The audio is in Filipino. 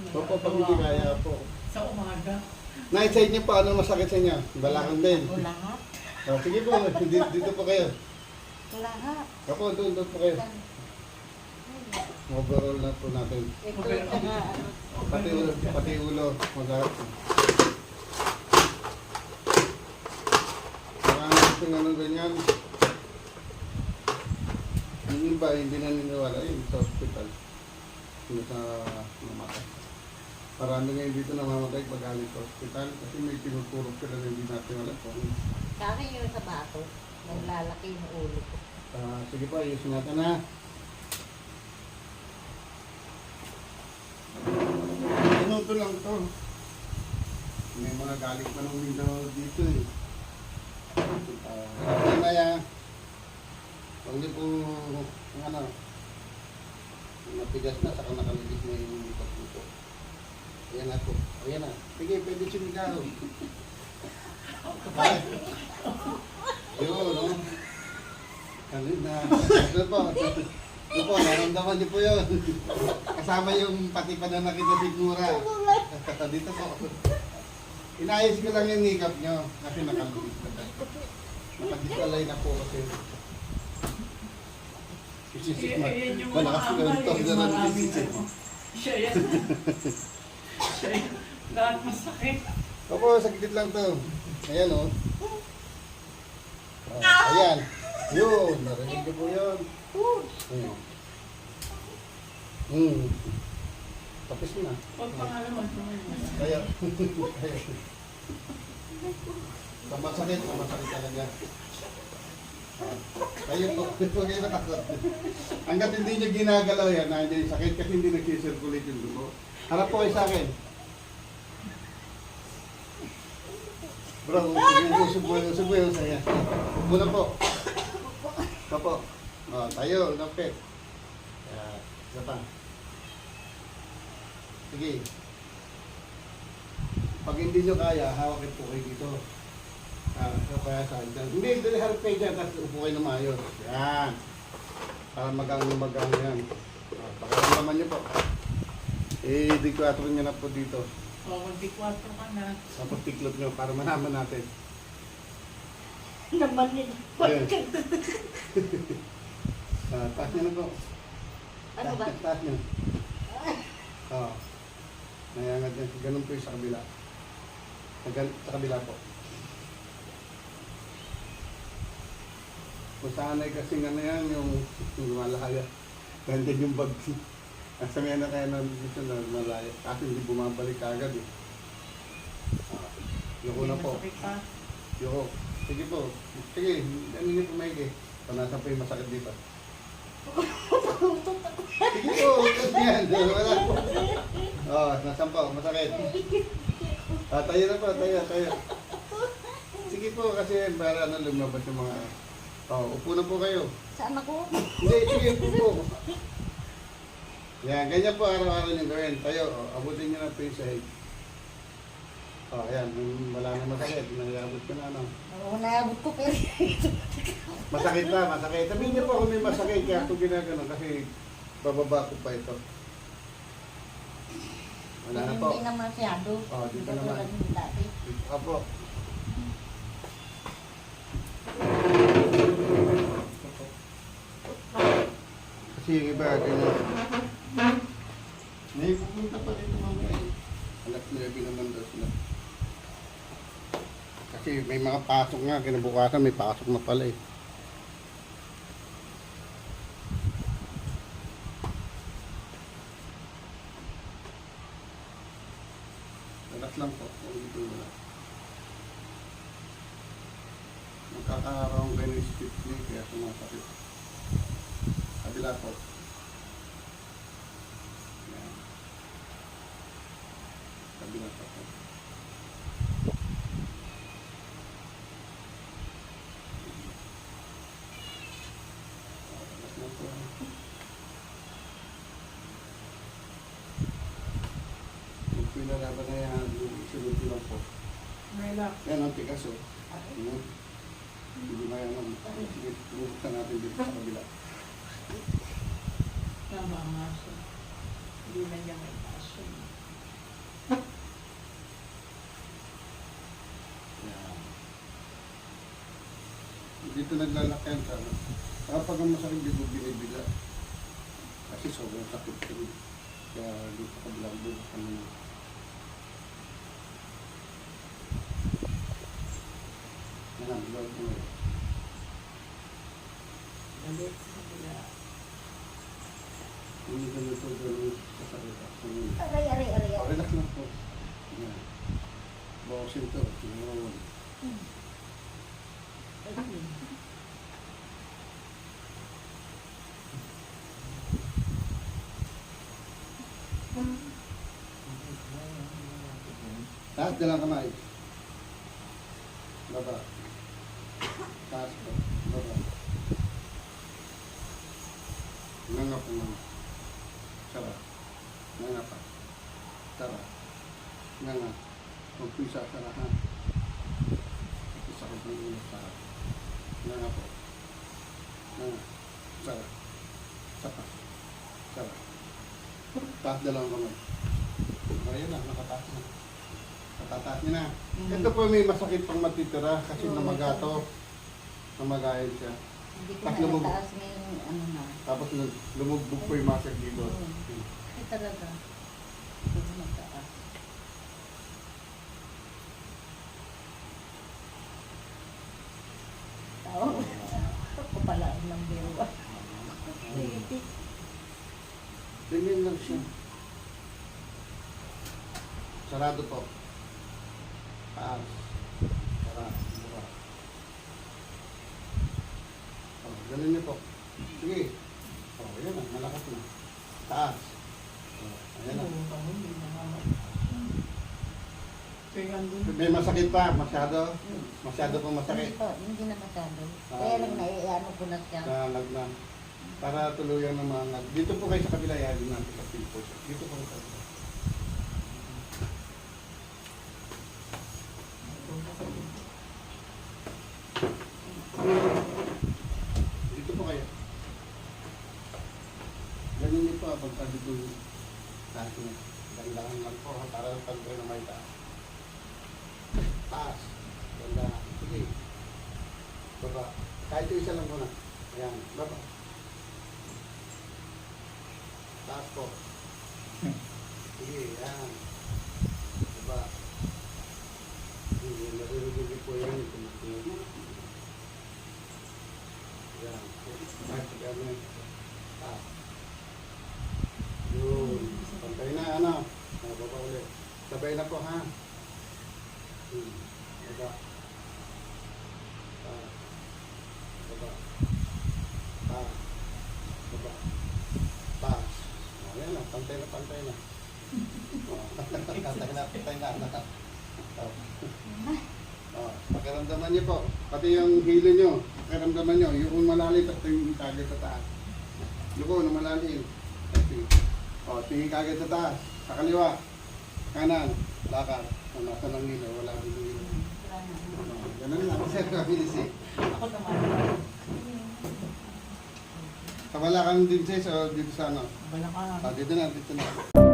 Opo, pag hindi kaya po. Sa umaga. Night niyo po, ano masakit sa inyo? Balakang din. O lahat. Oh, sige po, dito po kayo. Lahat. Opo, doon po kayo. Overall na po natin. Ito na Pati ulo. Magharap po. Marami itong ano ganyan. Yung iba, hindi naniniwala yun sa hospital. Yung sa mamatay. Marami ngayon dito namamatay pag galing sa hospital kasi may tinuturo sila na hindi natin alam po. Sa akin yung sa bato, naglalaki yung ulo ko. Sige po, ayusin natin ha. Minuto lang to. May mga galing pa ng window dito eh. Mamaya, pag hindi po, ano, matigas na, saka nakaligis na yung pagpupo. Ayan na po. Ayan na. Sige, pwede sumigaw. Yun, no? Ano na? Ito po. Ito po, naramdaman niyo po yun. Kasama yung pati pananakit na sigura. Dito po. Inayos ko lang yung makeup nyo kasi nakaligis na. Nakadisalay na po kasi. Ayan yung mga Malakas ko yung amay. tondo ng isisip. Siya yan. Siya yan. Lahat masakit. Opo, sakit lang to. Ayan o. Ayan. Yun, narinig ko po yun. Tapos na. Huwag pangalaman. Kaya. Masakit talaga. Ayun po, huwag kayo nakasat. Hanggat hindi nyo ginagalaw yan, nandiyan yung sakit kasi hindi nag-circulate yung dugo. Harap po kayo sa akin. Bro, subo yung saya. Upo na po. Opo. Tayo, napit. Isa pa. Sige. Pag hindi nyo kaya, hawakin po kayo dito. Kaya sa akin. Hindi, dali harap kayo dyan, tapos upo kayo na maayos. Yan. Para magang yan. Pagkakaman nyo po. Di-4 nyo na po dito. O, mag-4 ka na. Tapos tiklop nyo para manaman natin. Naman yun. Ayun. Taas nyo na po. Ano ba? Taas nyo. Oo. Nayangat nyo. Ganun po yung sa kabila. Sa kabila po. Kung sanay kasi nga na yan, yung lumalahaya. Nandiyan yung bag. Nasa ngayon na kaya nandito na malaya. Kasi hindi bumabalik agad eh. Yoko na po. Masakit pa. Yoko. Sige po. Sige, ano nyo pumayag eh. Panasan po yung masakit dito. Sige po, yan. Wala po. Nasan po, masakit. Tayo na po, tayo. Sige po, kasi para lumabas yung mga... upo na po kayo. Saan ako? Hindi, sige, upo po. Yan, ganyan po araw-araw yung gawin. Tayo, abutin nyo na po yung sahig. Ayan, wala na masakit. Nangyabot ko na ano. Oo, naabot ko pero Masakit na, masakit. Sabihin niyo po kung may masakit, kaya ito ginagano kasi bababa ko pa ito. Wala na po. hindi na masyado. Dito naman. Tulad ng dati. Apo. Kasi yung iba, ganyan. May pupunta pa dito mamaya. Anak nila naman daw sila. Kasi may mga pasok nga, kinabukasan may pasok na pala eh. Relax lang po, dito na. Magkakaroon kayo ng stiff knee, kaya sumasakit. Kabila po. Yan. Kabila po. Relax lang po. Kung pinalaban na yan, sunod ko lang po. Relax. Yan ang tikas o. Hindi ba yan ang... Sige, buksan natin dito sa kabila. Tama ang aso. Hindi na niya may aso. Dito naglalakyan ka. No? Kapag ang masakit dito binibila. Kasi sobrang sakit ko. Kaya dito ka bilang doon. Yan, bilang ko. Balik sa kabila. Hindi ganito gano'n kasakit. Aray, aray, aray. Oh, relax lang po. Yan. Bawasin ito. Tingnan. Taas na lang kamay. Baba. Taas po. Baba. Nangap po naman. Sarap. Nangap pa. Sarap. Nangap. Huwag po isa sarahan. Isa ko po yung sarap. Nangap po. Nangap. Sarap. Sapa. Sarap. Taas na lang kamay. Ayun na, nakataas na. Natataas niya na. Ito po may masakit pang matitira kasi namagato. Namagayan siya. Hindi ko Taklo na mo. nataas ngayon, ano na. Tapos lumugbog po yung muscle dito. Ay talaga. Hindi ko nataas. Oo. Ako pala ng biro. Ganyan lang siya. Sarado po. Taas. Sarado. Mura. Oh, ganun niyo po. Sige. Oh, ayan na. Malakas na. Taas. Oh, ayan na. Hindi na. Kaya andun. May masakit pa. Masyado. Masyado po Hindi masakit. pa, hindi na masyado. Kaya lang naiano ko na siya. Na. Para tuluyan ng mga dito po kayo sa kabila. Yan natin sa pinpo. Dito po sa kabila. Dito po kayo. Ganyan niyo po pagka dito taas niya. Dandahan lang po para pag na may taas. Taas. Dandahan. Sige. Baba. Kahit yung isa lang po na. Ayan. Baba. Taas po. Sige. Ayan. Baba. Sige. Naririnig po yan. Ayan. Ayan. Taas. Yun. Pantay na, ano? Baba ulit. Sabay na po, ha? Baba. Taas. Baba. Taas. Baba. Taas. Ayan na, pantay na, pantay na. Pantay na. Pakiramdaman niyo po. Pati yung hilo niyo. Pakiramdaman niyo. Yung malalim, tapos yung kagad sa taas. Yung na malalim. O, tingin kagad sa taas. Sa kaliwa. Kanan. Lakad. O, nasa lang nila. Wala rin nila. Ganun lang. Sir, kabilis eh. Ako naman. Sa Balacan din sis o dito sa ano? Balakan. Dito na, dito na.